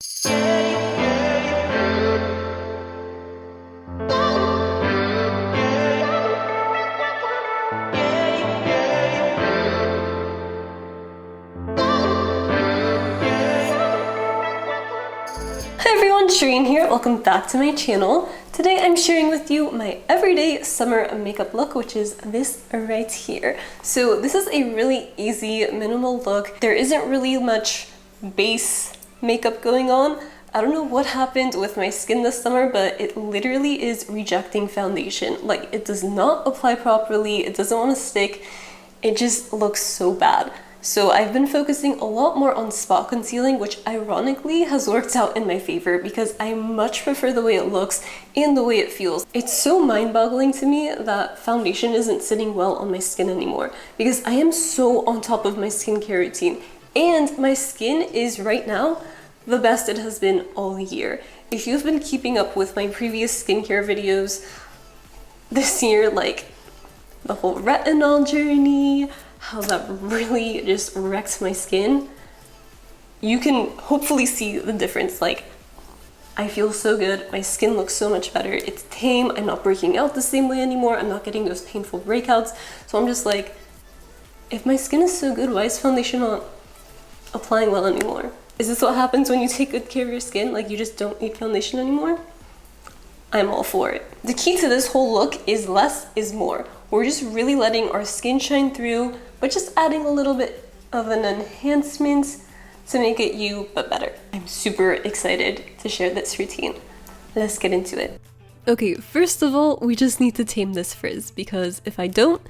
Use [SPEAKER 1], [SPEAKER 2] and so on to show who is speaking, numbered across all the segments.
[SPEAKER 1] Hi everyone, Shirin here. Welcome back to my channel. Today I'm sharing with you my everyday summer makeup look, which is this right here. So this is a really easy, minimal look. There isn't really much base makeup going on. I don't know what happened with my skin this summer, but it literally is rejecting foundation. Like, it does not apply properly, it doesn't want to stick, it just looks so bad. So I've been focusing a lot more on spot concealing, which ironically has worked out in my favor because I much prefer the way it looks and the way it feels. It's so mind-boggling to me that foundation isn't sitting well on my skin anymore because I am so on top of my skincare routine, and my skin is right now the best it has been all year. If you've been keeping up with my previous skincare videos this year, like the whole retinol journey, how that really just wrecked my skin, you can hopefully see the difference. Like, I feel so good, my skin looks so much better, it's tame, I'm not breaking out the same way anymore, I'm not getting those painful breakouts. So I'm just like, if my skin is so good, why is foundation not applying well anymore? Is this what happens when you take good care of your skin? Like, you just don't need foundation anymore? I'm all for it. The key to this whole look is less is more. We're just really letting our skin shine through, but just adding a little bit of an enhancement to make it you, but better. I'm super excited to share this routine. Let's get into it. Okay, first of all, we just need to tame this frizz, because if I don't,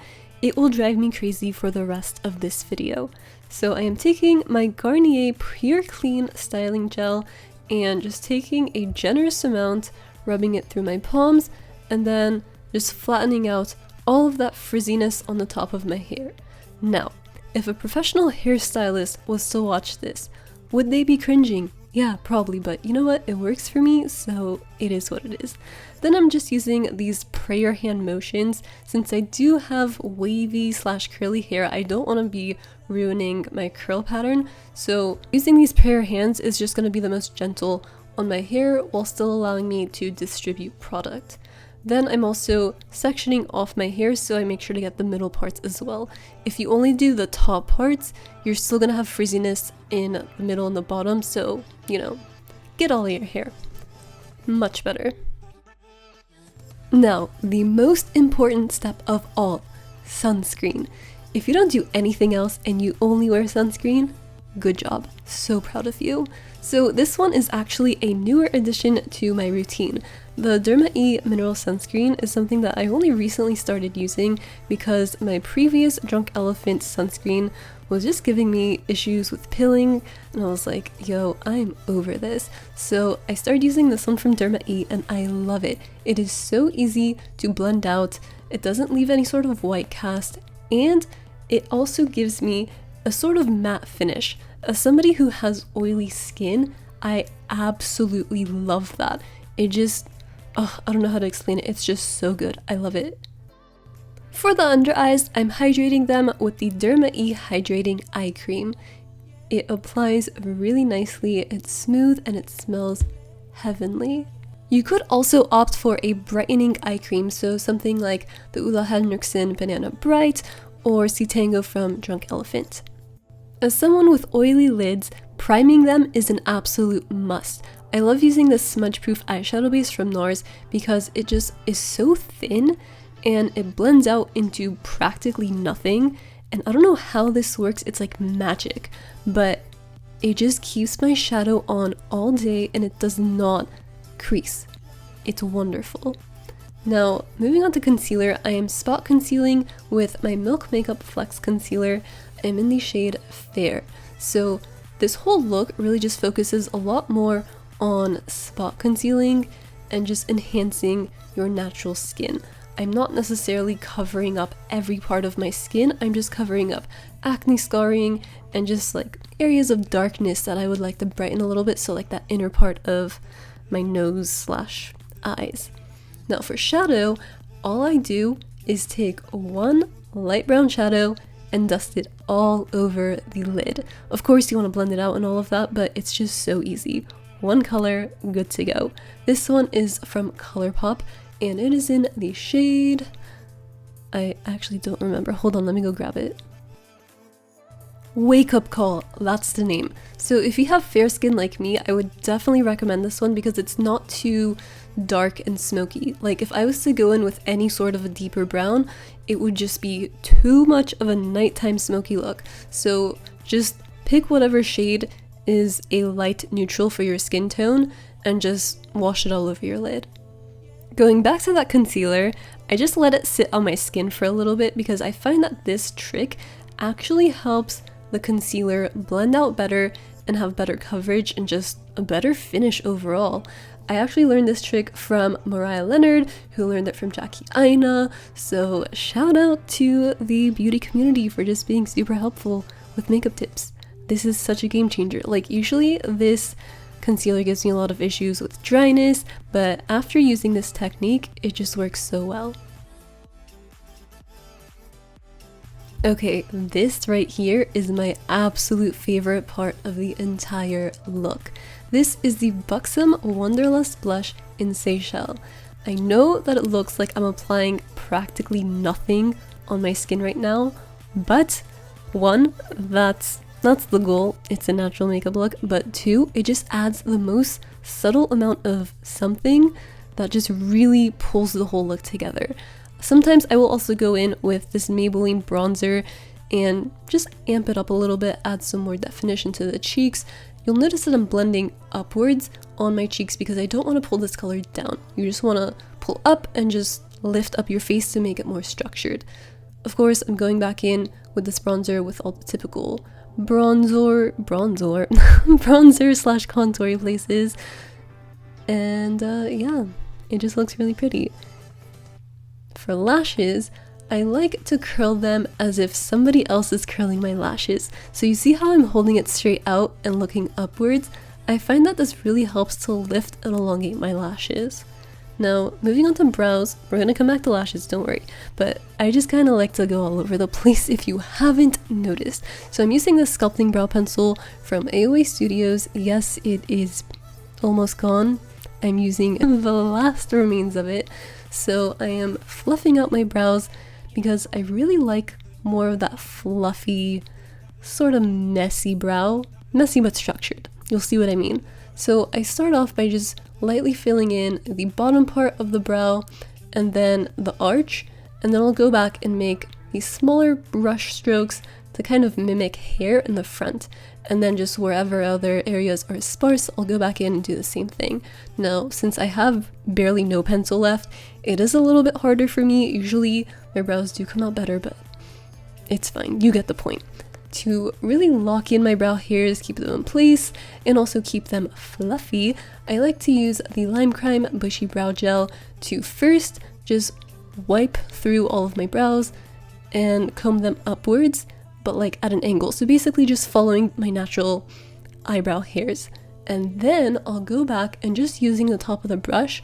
[SPEAKER 1] it will drive me crazy for the rest of this video. So I am taking my Garnier Pure Clean Styling Gel and just taking a generous amount, rubbing it through my palms, and then just flattening out all of that frizziness on the top of my hair. Now, if a professional hairstylist was to watch this, would they be cringing? Yeah, probably, but you know what? It works for me, so it is what it is. Then I'm just using these prayer hand motions. Since I do have wavy / curly hair, I don't want to be ruining my curl pattern, so using these prayer hands is just going to be the most gentle on my hair while still allowing me to distribute product. Then I'm also sectioning off my hair, so I make sure to get the middle parts as well. If you only do the top parts, you're still gonna have frizziness in the middle and the bottom, so, you know, get all of your hair. Much better. Now, the most important step of all, sunscreen. If you don't do anything else and you only wear sunscreen, good job. So proud of you. So this one is actually a newer addition to my routine. The Derma E Mineral Sunscreen is something that I only recently started using because my previous Drunk Elephant sunscreen was just giving me issues with pilling, and I was like, yo, I'm over this. So I started using this one from Derma E and I love it. It is so easy to blend out, it doesn't leave any sort of white cast, and it also gives me a sort of matte finish. As somebody who has oily skin, I absolutely love that. It just, I don't know how to explain it. It's just so good. I love it. For the under eyes, I'm hydrating them with the Derma E Hydrating Eye Cream. It applies really nicely, it's smooth, and it smells heavenly. You could also opt for a brightening eye cream, so something like the Ula Helnurksen Banana Bright or Citango from Drunk Elephant. As someone with oily lids, priming them is an absolute must. I love using the smudge-proof eyeshadow base from NARS because it just is so thin and it blends out into practically nothing. And I don't know how this works, it's like magic, but it just keeps my shadow on all day and it does not crease. It's wonderful. Now, moving on to concealer, I am spot concealing with my Milk Makeup Flex Concealer. I'm in the shade Fair. So this whole look really just focuses a lot more on spot concealing and just enhancing your natural skin. I'm not necessarily covering up every part of my skin, I'm just covering up acne scarring and just like areas of darkness that I would like to brighten a little bit, so like that inner part of my nose / eyes. Now for shadow, all I do is take one light brown shadow and dust it all over the lid. Of course you want to blend it out and all of that, but it's just so easy. one color, good to go. This one is from ColourPop, and it is in the shade... I actually don't remember. Hold on, let me go grab it. Wake Up Call, that's the name. So if you have fair skin like me, I would definitely recommend this one because it's not too dark and smoky. Like if I was to go in with any sort of a deeper brown, it would just be too much of a nighttime smoky look. So just pick whatever shade is a light neutral for your skin tone and just wash it all over your lid. Going back to that concealer, I just let it sit on my skin for a little bit because I find that this trick actually helps the concealer blend out better and have better coverage and just a better finish overall. I actually learned this trick from Mariah Leonard, who learned it from Jackie Aina, so shout out to the beauty community for just being super helpful with makeup tips. This is such a game changer. Like usually this concealer gives me a lot of issues with dryness, but after using this technique, it just works so well. Okay, this right here is my absolute favorite part of the entire look. This is the Buxom Wanderlust blush in Seychelles. I know that it looks like I'm applying practically nothing on my skin right now, but one, that's the goal, it's a natural makeup look, but two, it just adds the most subtle amount of something that just really pulls the whole look together. Sometimes I will also go in with this Maybelline bronzer and just amp it up a little bit, add some more definition to the cheeks. You'll notice that I'm blending upwards on my cheeks because I don't want to pull this color down. You just want to pull up and just lift up your face to make it more structured. Of course, I'm going back in with this bronzer with all the typical bronzer slash contour places, and yeah, it just looks really pretty. For lashes, I like to curl them as if somebody else is curling my lashes. So you see how I'm holding it straight out and looking upwards? I find that this really helps to lift and elongate my lashes. Now, moving on to brows, we're gonna come back to lashes, don't worry, but I just kind of like to go all over the place if you haven't noticed. So I'm using this sculpting brow pencil from AOA Studios. Yes, it is almost gone. I'm using the last remains of it. So I am fluffing out my brows because I really like more of that fluffy, sort of messy brow. Messy but structured. You'll see what I mean. So I start off by just lightly filling in the bottom part of the brow and then the arch, and then I'll go back and make these smaller brush strokes to kind of mimic hair in the front, and then just wherever other areas are sparse, I'll go back in and do the same thing. Now, since I have barely no pencil left, it is a little bit harder for me. Usually my brows do come out better, but it's fine, you get the point. To really lock in my brow hairs, keep them in place, and also keep them fluffy, I like to use the Lime Crime Bushy Brow Gel to first just wipe through all of my brows and comb them upwards, but like at an angle. So basically just following my natural eyebrow hairs. And then I'll go back and just using the top of the brush,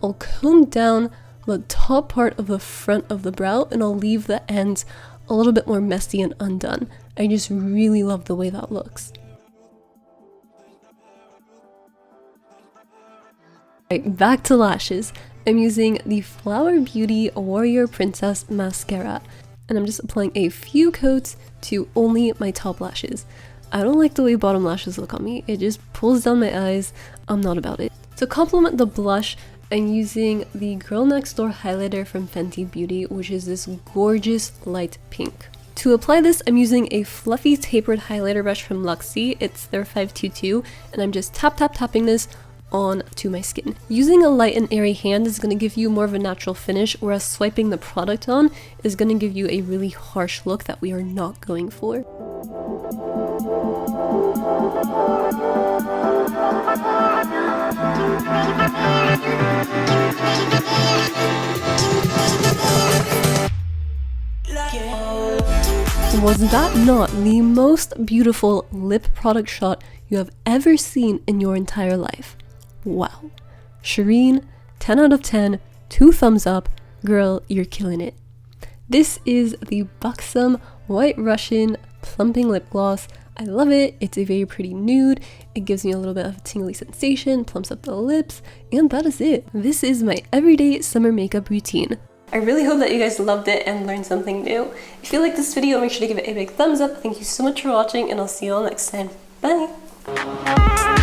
[SPEAKER 1] I'll comb down the top part of the front of the brow and I'll leave the ends a little bit more messy and undone. I just really love the way that looks. Right, back to lashes. I'm using the Flower Beauty Warrior Princess Mascara, and I'm just applying a few coats to only my top lashes. I don't like the way bottom lashes look on me. It just pulls down my eyes. I'm not about it. To complement the blush, I'm using the Girl Next Door highlighter from Fenty Beauty, which is this gorgeous light pink. To apply this, I'm using a fluffy tapered highlighter brush from Luxie. It's their 522, and I'm just tapping this onto my skin. Using a light and airy hand is going to give you more of a natural finish, whereas swiping the product on is going to give you a really harsh look that we are not going for. Was that not the most beautiful lip product shot you have ever seen in your entire life? Wow. Shirin, 10 out of 10, 2 thumbs up, girl, you're killing it. This is the Buxom White Russian Plumping Lip Gloss. I love it. It's a very pretty nude. It gives me a little bit of a tingly sensation, plumps up the lips, and that is it. This is my everyday summer makeup routine. I really hope that you guys loved it and learned something new. If you liked this video, make sure to give it a big thumbs up. Thank you so much for watching, and I'll see you all next time. Bye!